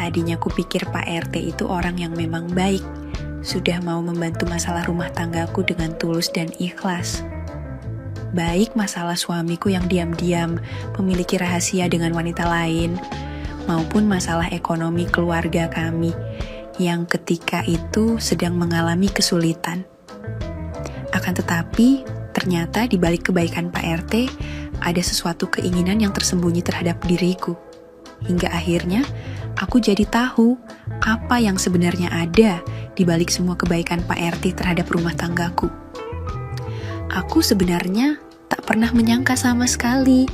Tadinya kupikir Pak RT itu orang yang memang baik, sudah mau membantu masalah rumah tanggaku dengan tulus dan ikhlas. Baik masalah suamiku yang diam-diam memiliki rahasia dengan wanita lain, maupun masalah ekonomi keluarga kami yang ketika itu sedang mengalami kesulitan. Akan tetapi, ternyata di balik kebaikan Pak RT, ada sesuatu keinginan yang tersembunyi terhadap diriku. Hingga akhirnya, aku jadi tahu apa yang sebenarnya ada di balik semua kebaikan Pak RT terhadap rumah tanggaku. Aku sebenarnya tak pernah menyangka sama sekali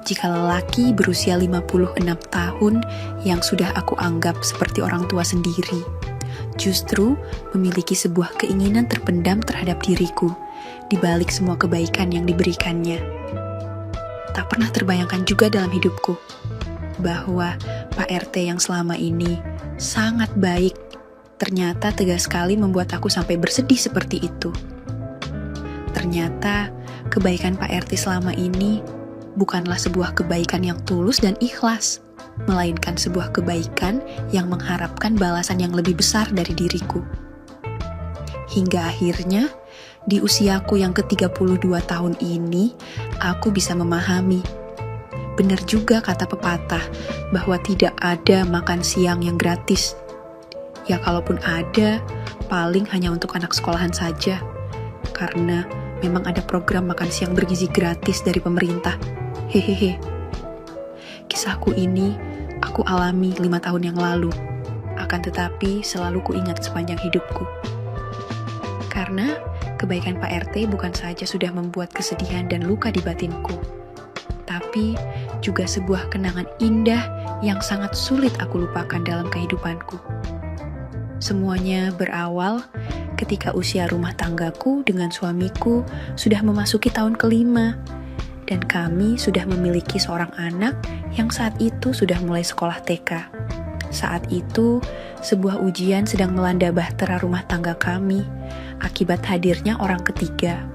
jika lelaki berusia 56 tahun yang sudah aku anggap seperti orang tua sendiri, justru memiliki sebuah keinginan terpendam terhadap diriku di balik semua kebaikan yang diberikannya. Tak pernah terbayangkan juga dalam hidupku bahwa Pak RT yang selama ini sangat baik ternyata tegas sekali membuat aku sampai bersedih seperti itu. Ternyata kebaikan Pak RT selama ini bukanlah sebuah kebaikan yang tulus dan ikhlas, melainkan sebuah kebaikan yang mengharapkan balasan yang lebih besar dari diriku. Hingga akhirnya, di usiaku yang ke-32 tahun ini, aku bisa memahami. Benar juga kata pepatah, bahwa tidak ada makan siang yang gratis. Ya kalaupun ada, paling hanya untuk anak sekolahan saja. Karena memang ada program makan siang bergizi gratis dari pemerintah. Hehehe. Kisahku ini, aku alami 5 tahun yang lalu. Akan tetapi, selalu kuingat sepanjang hidupku. Karena kebaikan Pak RT bukan saja sudah membuat kesedihan dan luka di batinku, tapi juga sebuah kenangan indah yang sangat sulit aku lupakan dalam kehidupanku. Semuanya berawal ketika usia rumah tanggaku dengan suamiku sudah memasuki tahun ke-5, dan kami sudah memiliki seorang anak yang saat itu sudah mulai sekolah TK. Saat itu, sebuah ujian sedang melanda bahtera rumah tangga kami akibat hadirnya orang ketiga.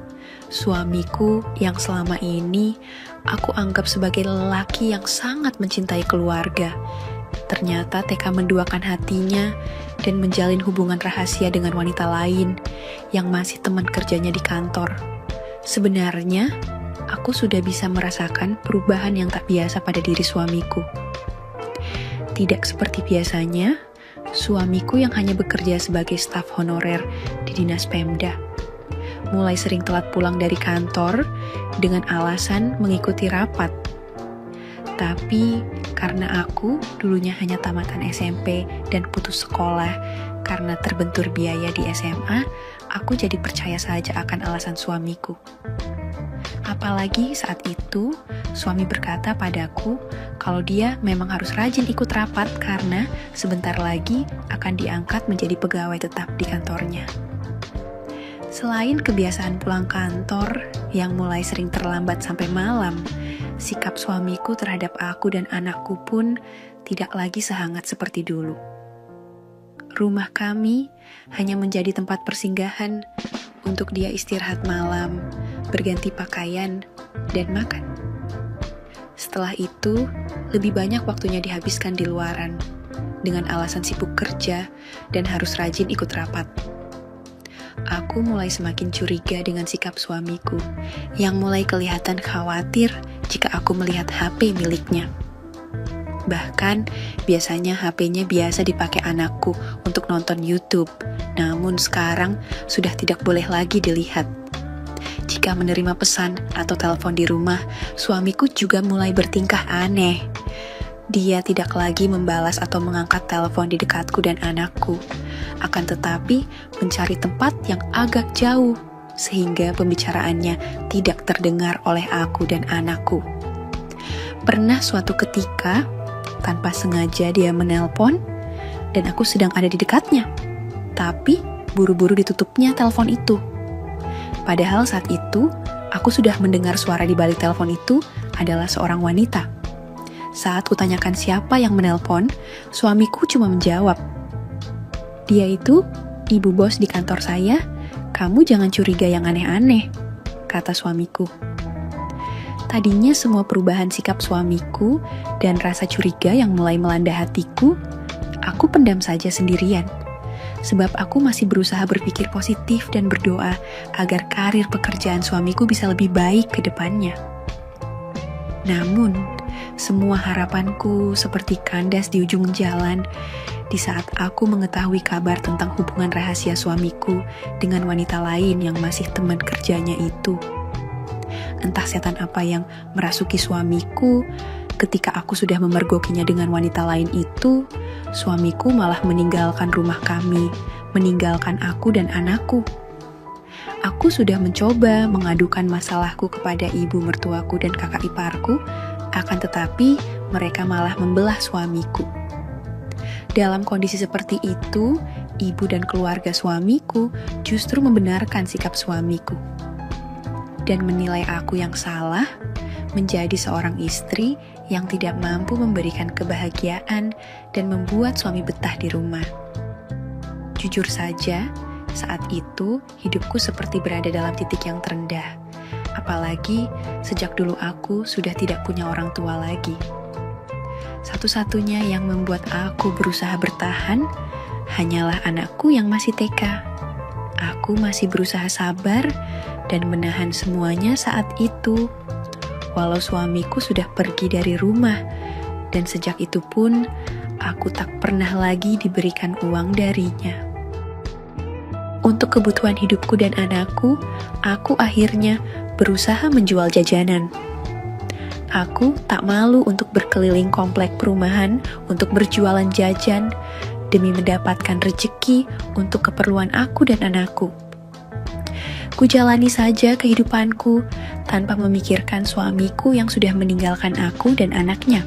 Suamiku yang selama ini aku anggap sebagai lelaki yang sangat mencintai keluarga. Ternyata TK menduakan hatinya dan menjalin hubungan rahasia dengan wanita lain yang masih teman kerjanya di kantor. Sebenarnya, aku sudah bisa merasakan perubahan yang tak biasa pada diri suamiku. Tidak seperti biasanya, suamiku yang hanya bekerja sebagai staf honorer di dinas Pemda mulai sering telat pulang dari kantor dengan alasan mengikuti rapat. Tapi karena aku dulunya hanya tamatan SMP dan putus sekolah karena terbentur biaya di SMA, aku jadi percaya saja akan alasan suamiku. Apalagi saat itu, suami berkata padaku kalau dia memang harus rajin ikut rapat karena sebentar lagi akan diangkat menjadi pegawai tetap di kantornya. Selain kebiasaan pulang kantor yang mulai sering terlambat sampai malam, sikap suamiku terhadap aku dan anakku pun tidak lagi sehangat seperti dulu. Rumah kami hanya menjadi tempat persinggahan untuk dia istirahat malam, berganti pakaian, dan makan. Setelah itu, lebih banyak waktunya dihabiskan di luaran, dengan alasan sibuk kerja dan harus rajin ikut rapat. Aku mulai semakin curiga dengan sikap suamiku, yang mulai kelihatan khawatir jika aku melihat HP miliknya. Bahkan, biasanya HP-nya biasa dipakai anakku untuk nonton YouTube, namun sekarang sudah tidak boleh lagi dilihat. Jika menerima pesan atau telepon di rumah, suamiku juga mulai bertingkah aneh. Dia tidak lagi membalas atau mengangkat telepon di dekatku dan anakku, akan tetapi mencari tempat yang agak jauh, sehingga pembicaraannya tidak terdengar oleh aku dan anakku. Pernah suatu ketika, tanpa sengaja dia menelpon, dan aku sedang ada di dekatnya. Tapi, buru-buru ditutupnya telepon itu. Padahal saat itu, aku sudah mendengar suara di balik telepon itu adalah seorang wanita. Saat kutanyakan siapa yang menelpon, suamiku cuma menjawab, "Dia itu, ibu bos di kantor saya, kamu jangan curiga yang aneh-aneh," kata suamiku. Tadinya semua perubahan sikap suamiku dan rasa curiga yang mulai melanda hatiku, aku pendam saja sendirian. Sebab aku masih berusaha berpikir positif dan berdoa agar karir pekerjaan suamiku bisa lebih baik ke depannya. Namun, semua harapanku seperti kandas di ujung jalan di saat aku mengetahui kabar tentang hubungan rahasia suamiku dengan wanita lain yang masih teman kerjanya itu. Entah setan apa yang merasuki suamiku, ketika aku sudah memergokinya dengan wanita lain itu, suamiku malah meninggalkan rumah kami, meninggalkan aku dan anakku. Aku sudah mencoba mengadukan masalahku kepada ibu mertuaku dan kakak iparku, akan tetapi mereka malah membelah suamiku. Dalam kondisi seperti itu, ibu dan keluarga suamiku justru membenarkan sikap suamiku dan menilai aku yang salah menjadi seorang istri yang tidak mampu memberikan kebahagiaan dan membuat suami betah di rumah. Jujur saja, saat itu hidupku seperti berada dalam titik yang terendah. Apalagi sejak dulu aku sudah tidak punya orang tua lagi. Satu-satunya yang membuat aku berusaha bertahan hanyalah anakku yang masih TK. Aku masih berusaha sabar dan menahan semuanya saat itu. Walau suamiku sudah pergi dari rumah, dan sejak itu pun aku tak pernah lagi diberikan uang darinya. Untuk kebutuhan hidupku dan anakku, aku akhirnya berusaha menjual jajanan. Aku tak malu untuk berkeliling komplek perumahan untuk berjualan jajan demi mendapatkan rezeki untuk keperluan aku dan anakku. Kujalani saja kehidupanku tanpa memikirkan suamiku yang sudah meninggalkan aku dan anaknya.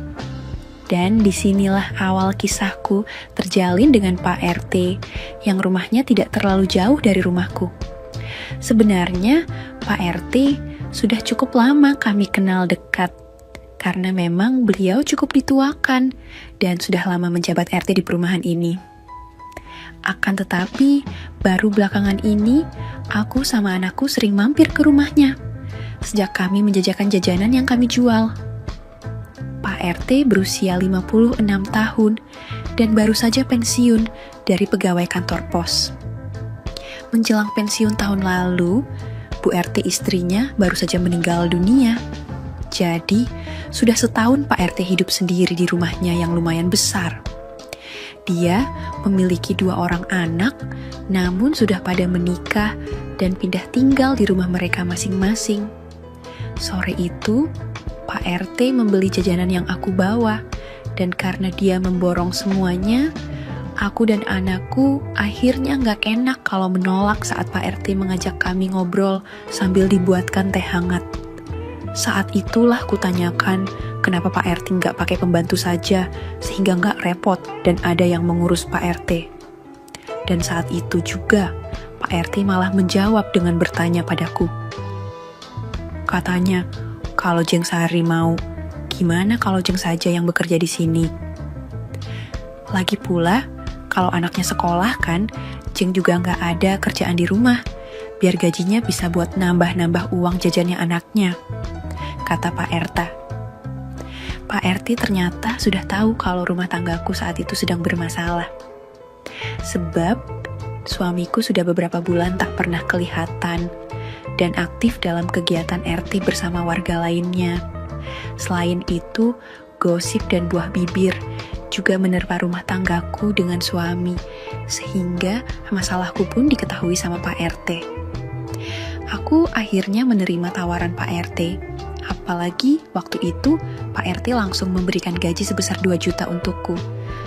Dan disinilah awal kisahku terjalin dengan Pak RT yang rumahnya tidak terlalu jauh dari rumahku. Sebenarnya Pak RT sudah cukup lama kami kenal dekat karena memang beliau cukup dituakan dan sudah lama menjabat RT di perumahan ini. Akan tetapi, baru belakangan ini, aku sama anakku sering mampir ke rumahnya, sejak kami menjajakan jajanan yang kami jual. Pak RT berusia 56 tahun, dan baru saja pensiun dari pegawai kantor pos. Menjelang pensiun tahun lalu, Bu RT istrinya baru saja meninggal dunia. Jadi, sudah setahun Pak RT hidup sendiri di rumahnya yang lumayan besar. Dia memiliki 2 orang anak, namun sudah pada menikah dan pindah tinggal di rumah mereka masing-masing. Sore itu, Pak RT membeli jajanan yang aku bawa, dan karena dia memborong semuanya, aku dan anakku akhirnya nggak enak kalau menolak saat Pak RT mengajak kami ngobrol sambil dibuatkan teh hangat. Saat itulah kutanyakan, kenapa Pak RT nggak pakai pembantu saja, sehingga nggak repot dan ada yang mengurus Pak RT. Dan saat itu juga, Pak RT malah menjawab dengan bertanya padaku. Katanya, kalau Jeng Sari mau, gimana kalau Jeng saja yang bekerja di sini? Lagi pula, kalau anaknya sekolah kan, Jeng juga nggak ada kerjaan di rumah, biar gajinya bisa buat nambah-nambah uang jajannya anaknya, kata Pak RT. Pak RT ternyata sudah tahu kalau rumah tanggaku saat itu sedang bermasalah. Sebab suamiku sudah beberapa bulan tak pernah kelihatan dan aktif dalam kegiatan RT bersama warga lainnya. Selain itu, gosip dan buah bibir juga menerpa rumah tanggaku dengan suami, sehingga masalahku pun diketahui sama Pak RT. Aku akhirnya menerima tawaran Pak RT. Apalagi waktu itu Pak RT langsung memberikan gaji sebesar 2 juta untukku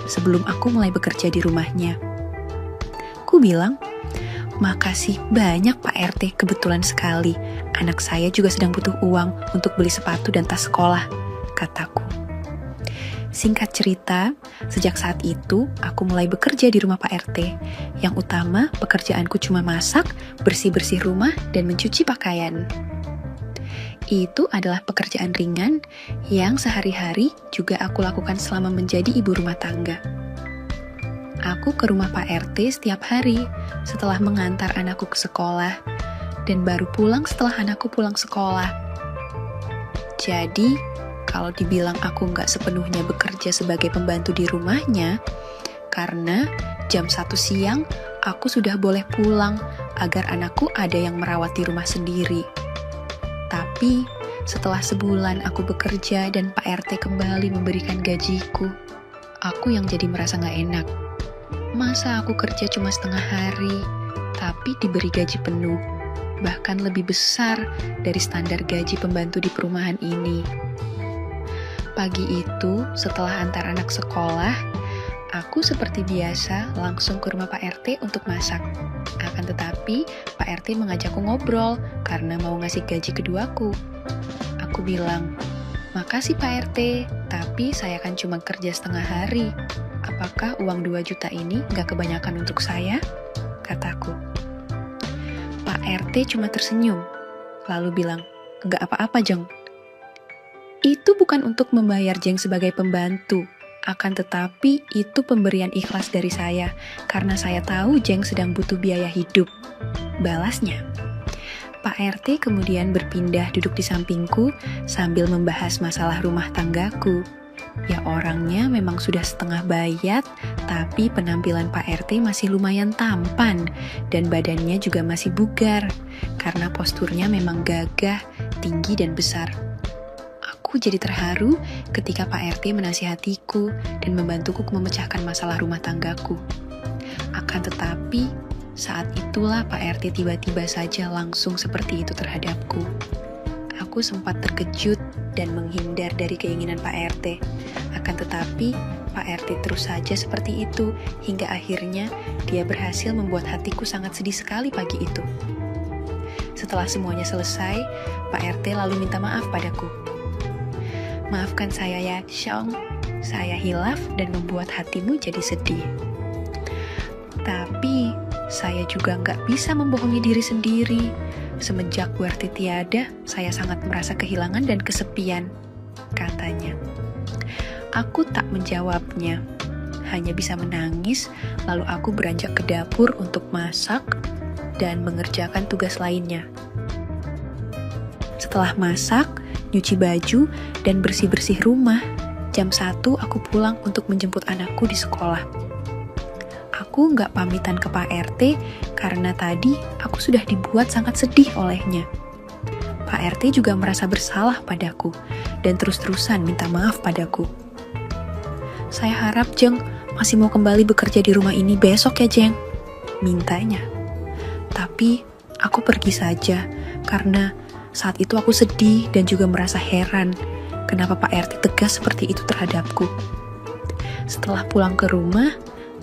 sebelum aku mulai bekerja di rumahnya. Ku bilang, makasih banyak Pak RT, kebetulan sekali. Anak saya juga sedang butuh uang untuk beli sepatu dan tas sekolah, kataku. Singkat cerita, sejak saat itu aku mulai bekerja di rumah Pak RT. Yang utama pekerjaanku cuma masak, bersih-bersih rumah, dan mencuci pakaian. Itu adalah pekerjaan ringan yang sehari-hari juga aku lakukan selama menjadi ibu rumah tangga. Aku ke rumah Pak RT setiap hari setelah mengantar anakku ke sekolah dan baru pulang setelah anakku pulang sekolah. Jadi, kalau dibilang aku nggak sepenuhnya bekerja sebagai pembantu di rumahnya, karena jam 1 siang aku sudah boleh pulang agar anakku ada yang merawat di rumah sendiri. Tapi setelah sebulan aku bekerja dan Pak RT kembali memberikan gajiku, aku yang jadi merasa gak enak. Masa aku kerja cuma setengah hari, tapi diberi gaji penuh, bahkan lebih besar dari standar gaji pembantu di perumahan ini. Pagi itu, setelah antar anak sekolah, aku seperti biasa langsung ke rumah Pak RT untuk masak. Akan tetapi, Pak RT mengajakku ngobrol karena mau ngasih gaji keduaku. Aku bilang, "Makasih Pak RT, tapi saya kan cuma kerja setengah hari. Apakah uang 2 juta ini nggak kebanyakan untuk saya?" Kataku. Pak RT cuma tersenyum, lalu bilang, "Nggak apa-apa, Jeng. Itu bukan untuk membayar Jeng sebagai pembantu, akan tetapi itu pemberian ikhlas dari saya, karena saya tahu Jeng sedang butuh biaya hidup," balasnya. Pak RT kemudian berpindah duduk di sampingku sambil membahas masalah rumah tanggaku. Ya orangnya memang sudah setengah bayat, tapi penampilan Pak RT masih lumayan tampan dan badannya juga masih bugar, karena posturnya memang gagah, tinggi dan besar. Aku jadi terharu ketika Pak RT menasihatiku dan membantuku memecahkan masalah rumah tanggaku. Akan tetapi, saat itulah Pak RT tiba-tiba saja langsung seperti itu terhadapku. Aku sempat terkejut dan menghindar dari keinginan Pak RT. Akan tetapi, Pak RT terus saja seperti itu, hingga akhirnya dia berhasil membuat hatiku sangat sedih sekali pagi itu. Setelah semuanya selesai, Pak RT lalu minta maaf padaku. "Maafkan saya ya, Xiong. Saya hilaf dan membuat hatimu jadi sedih. Tapi, saya juga nggak bisa membohongi diri sendiri. Semenjak Bu RT tiada, saya sangat merasa kehilangan dan kesepian," katanya. Aku tak menjawabnya, hanya bisa menangis, lalu aku beranjak ke dapur untuk masak dan mengerjakan tugas lainnya. Setelah masak, nyuci baju, dan bersih-bersih rumah, jam 1 aku pulang untuk menjemput anakku di sekolah. Aku nggak pamitan ke Pak RT karena tadi aku sudah dibuat sangat sedih olehnya. Pak RT juga merasa bersalah padaku dan terus-terusan minta maaf padaku. "Saya harap Jeng masih mau kembali bekerja di rumah ini besok ya Jeng," mintanya. Tapi aku pergi saja karena saat itu aku sedih dan juga merasa heran kenapa Pak RT tegas seperti itu terhadapku. Setelah pulang ke rumah,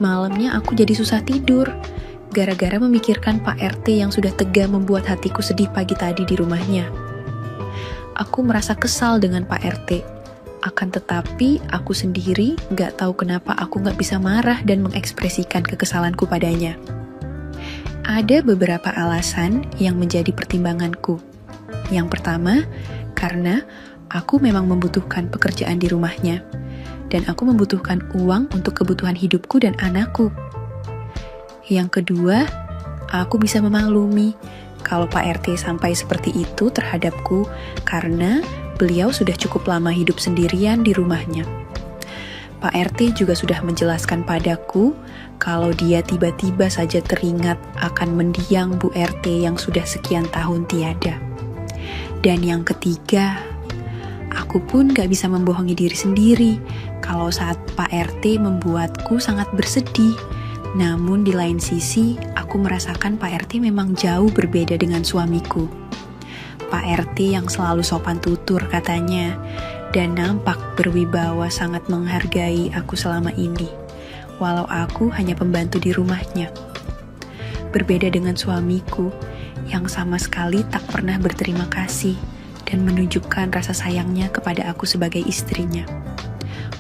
malamnya aku jadi susah tidur gara-gara memikirkan Pak RT yang sudah tega membuat hatiku sedih pagi tadi di rumahnya. Aku merasa kesal dengan Pak RT. Akan tetapi, aku sendiri gak tahu kenapa aku gak bisa marah dan mengekspresikan kekesalanku padanya. Ada beberapa alasan yang menjadi pertimbanganku. Yang pertama, karena aku memang membutuhkan pekerjaan di rumahnya, dan aku membutuhkan uang untuk kebutuhan hidupku dan anakku. Yang kedua, aku bisa memaklumi kalau Pak RT sampai seperti itu terhadapku karena beliau sudah cukup lama hidup sendirian di rumahnya. Pak RT juga sudah menjelaskan padaku kalau dia tiba-tiba saja teringat akan mendiang Bu RT yang sudah sekian tahun tiada. Dan yang ketiga, aku pun gak bisa membohongi diri sendiri kalau saat Pak RT membuatku sangat bersedih. Namun di lain sisi, aku merasakan Pak RT memang jauh berbeda dengan suamiku. Pak RT yang selalu sopan tutur katanya, dan nampak berwibawa sangat menghargai aku selama ini, walau aku hanya pembantu di rumahnya. Berbeda dengan suamiku, yang sama sekali tak pernah berterima kasih dan menunjukkan rasa sayangnya kepada aku sebagai istrinya.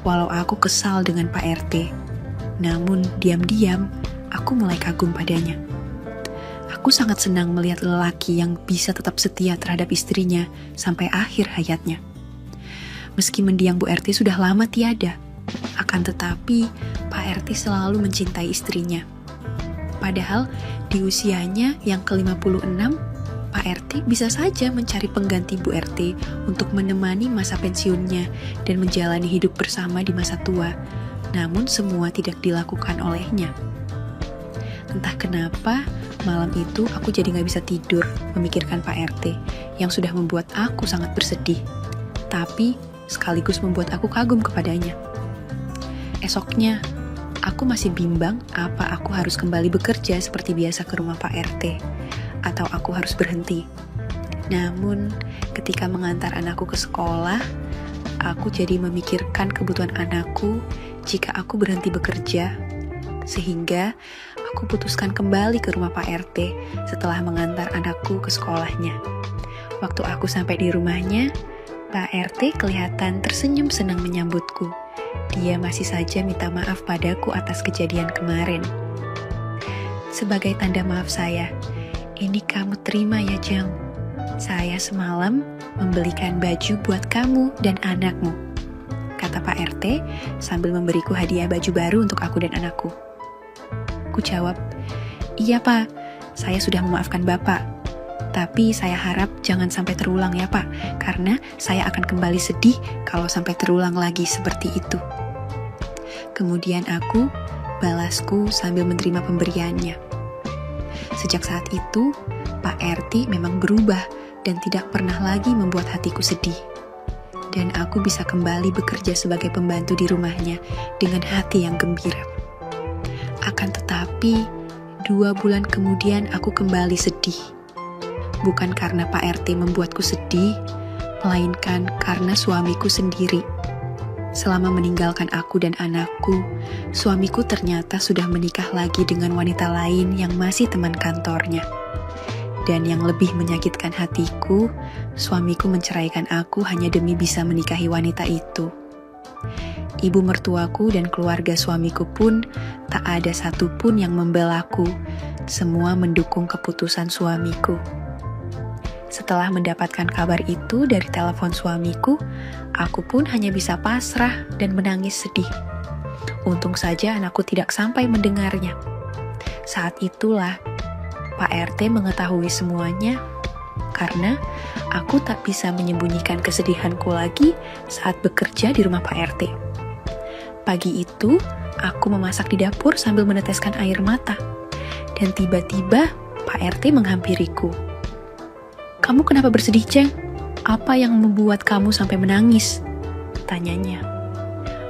Walau aku kesal dengan Pak RT, namun diam-diam aku mulai kagum padanya. Aku sangat senang melihat lelaki yang bisa tetap setia terhadap istrinya sampai akhir hayatnya. Meski mendiang Bu RT sudah lama tiada, akan tetapi Pak RT selalu mencintai istrinya. Padahal di usianya yang ke-56, Pak RT bisa saja mencari pengganti Bu RT untuk menemani masa pensiunnya dan menjalani hidup bersama di masa tua. namun semua tidak dilakukan olehnya. Entah kenapa, malam itu aku jadi gak bisa tidur memikirkan Pak RT yang sudah membuat aku sangat bersedih, tapi sekaligus membuat aku kagum kepadanya. Esoknya, aku masih bimbang apa aku harus kembali bekerja seperti biasa ke rumah Pak RT, atau aku harus berhenti. Namun, ketika mengantar anakku ke sekolah, aku jadi memikirkan kebutuhan anakku jika aku berhenti bekerja, sehingga aku putuskan kembali ke rumah Pak RT setelah mengantar anakku ke sekolahnya. Waktu aku sampai di rumahnya, Pak RT kelihatan tersenyum senang menyambutku. Dia masih saja minta maaf padaku atas kejadian kemarin. Sebagai tanda maaf saya, ini kamu terima ya, Jang. Saya semalam membelikan baju buat kamu dan anakmu, kata Pak RT sambil memberiku hadiah baju baru untuk aku dan anakku. Ku jawab, iya Pak, saya sudah memaafkan Bapak. Tapi saya harap jangan sampai terulang ya Pak, karena saya akan kembali sedih kalau sampai terulang lagi seperti itu. Kemudian aku balasku sambil menerima pemberiannya. Sejak saat itu, Pak RT memang berubah dan tidak pernah lagi membuat hatiku sedih. Dan aku bisa kembali bekerja sebagai pembantu di rumahnya dengan hati yang gembira. Akan tetapi, 2 bulan kemudian aku kembali sedih. Bukan karena Pak RT membuatku sedih, melainkan karena suamiku sendiri. Selama meninggalkan aku dan anakku, suamiku ternyata sudah menikah lagi dengan wanita lain yang masih teman kantornya. Dan yang lebih menyakitkan hatiku, suamiku menceraikan aku hanya demi bisa menikahi wanita itu. Ibu mertuaku dan keluarga suamiku pun tak ada satupun yang membelaku. Semua mendukung keputusan suamiku. Setelah mendapatkan kabar itu dari telepon suamiku, aku pun hanya bisa pasrah dan menangis sedih. Untung saja anakku tidak sampai mendengarnya. Saat itulah Pak RT mengetahui semuanya, karena aku tak bisa menyembunyikan kesedihanku lagi saat bekerja di rumah Pak RT. Pagi itu, aku memasak di dapur sambil meneteskan air mata, dan tiba-tiba Pak RT menghampiriku. Kamu kenapa bersedih, Ceng? Apa yang membuat kamu sampai menangis? Tanyanya.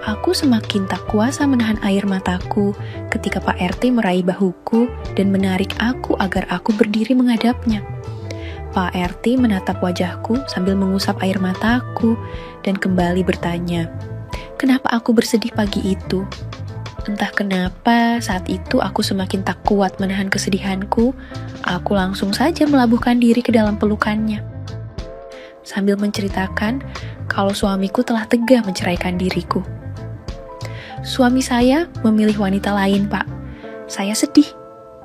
Aku semakin tak kuasa menahan air mataku ketika Pak RT meraih bahuku dan menarik aku agar aku berdiri menghadapnya. Pak RT menatap wajahku sambil mengusap air mataku dan kembali bertanya, kenapa aku bersedih pagi itu? Entah kenapa saat itu aku semakin tak kuat menahan kesedihanku, aku langsung saja melabuhkan diri ke dalam pelukannya. Sambil menceritakan kalau suamiku telah tega menceraikan diriku. Suami saya memilih wanita lain, Pak. Saya sedih,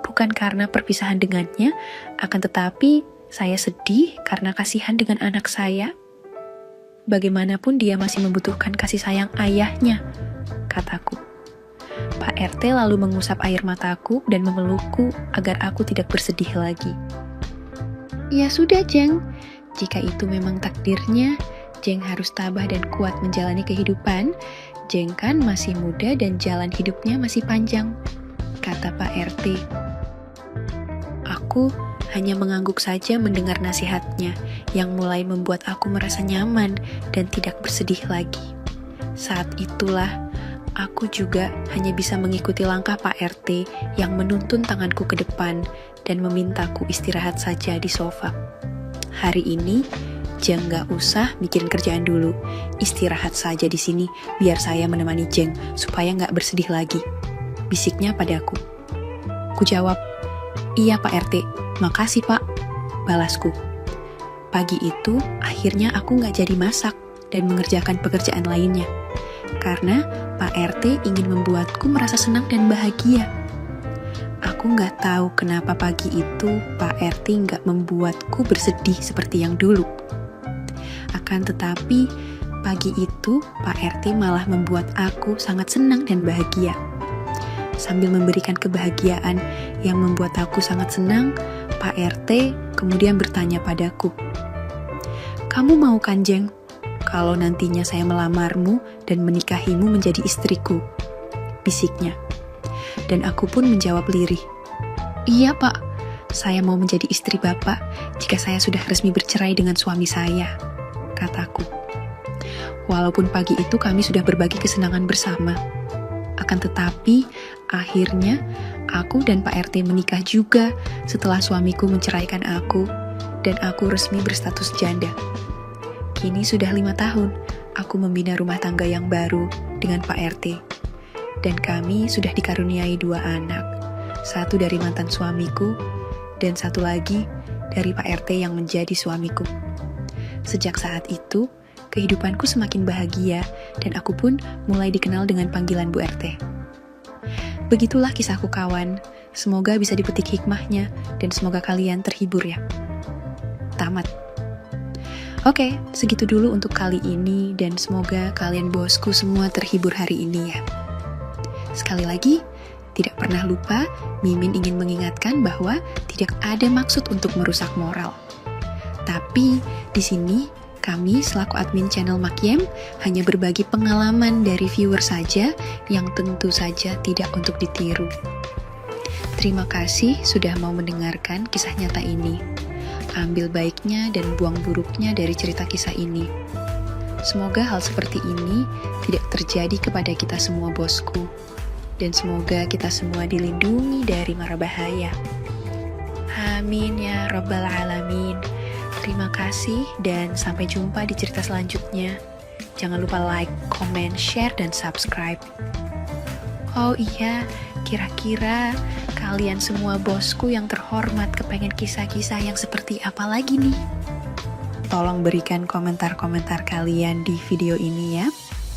bukan karena perpisahan dengannya, akan tetapi saya sedih karena kasihan dengan anak saya. Bagaimanapun dia masih membutuhkan kasih sayang ayahnya, kataku. Pak RT lalu mengusap air mataku dan memelukku agar aku tidak bersedih lagi. Ya sudah, Jeng. Jika itu memang takdirnya, Jeng harus tabah dan kuat menjalani kehidupan. Jeng kan masih muda dan jalan hidupnya masih panjang, kata Pak RT. Aku hanya mengangguk saja mendengar nasihatnya yang mulai membuat aku merasa nyaman dan tidak bersedih lagi. Saat itulah, aku juga hanya bisa mengikuti langkah Pak RT yang menuntun tanganku ke depan dan memintaku istirahat saja di sofa. Hari ini, Jeng gak usah mikirin kerjaan dulu. Istirahat saja di sini biar saya menemani Jeng supaya gak bersedih lagi, bisiknya padaku. Ku jawab, iya Pak RT, makasih Pak, balasku. Pagi itu akhirnya aku gak jadi masak dan mengerjakan pekerjaan lainnya, karena Pak RT ingin membuatku merasa senang dan bahagia. Aku gak tahu kenapa pagi itu Pak RT gak membuatku bersedih seperti yang dulu. Akan tetapi, pagi itu Pak RT malah membuat aku sangat senang dan bahagia. Sambil memberikan kebahagiaan yang membuat aku sangat senang, Pak RT kemudian bertanya padaku, kamu mau kan, Jeng, kalau nantinya saya melamarmu dan menikahimu menjadi istriku? bisiknya. Dan aku pun menjawab lirih. Iya Pak, saya mau menjadi istri Bapak jika saya sudah resmi bercerai dengan suami saya, kataku. Walaupun pagi itu kami sudah berbagi kesenangan bersama. Akan tetapi, akhirnya aku dan Pak RT menikah juga setelah suamiku menceraikan aku dan aku resmi berstatus janda. Kini sudah 5 tahun, aku membina rumah tangga yang baru dengan Pak RT. Dan kami sudah dikaruniai 2 anak, satu dari mantan suamiku, dan satu lagi dari Pak RT yang menjadi suamiku. Sejak saat itu, kehidupanku semakin bahagia, dan aku pun mulai dikenal dengan panggilan Bu RT. Begitulah kisahku kawan, semoga bisa dipetik hikmahnya, dan semoga kalian terhibur ya. Tamat. Oke, segitu dulu untuk kali ini, dan semoga kalian bosku semua terhibur hari ini ya. Sekali lagi, tidak pernah lupa, Mimin ingin mengingatkan bahwa tidak ada maksud untuk merusak moral. Tapi, di sini, kami selaku admin channel Makiem hanya berbagi pengalaman dari viewer saja yang tentu saja tidak untuk ditiru. Terima kasih sudah mau mendengarkan kisah nyata ini. Ambil baiknya dan buang buruknya dari cerita kisah ini. Semoga hal seperti ini tidak terjadi kepada kita semua bosku. Dan semoga kita semua dilindungi dari mara bahaya. Amin ya Rabbal Alamin. Terima kasih dan sampai jumpa di cerita selanjutnya. Jangan lupa like, comment, share, dan subscribe. Oh iya, kira-kira kalian semua bosku yang terhormat kepengen kisah-kisah yang seperti apa lagi nih? Tolong berikan komentar-komentar kalian di video ini ya.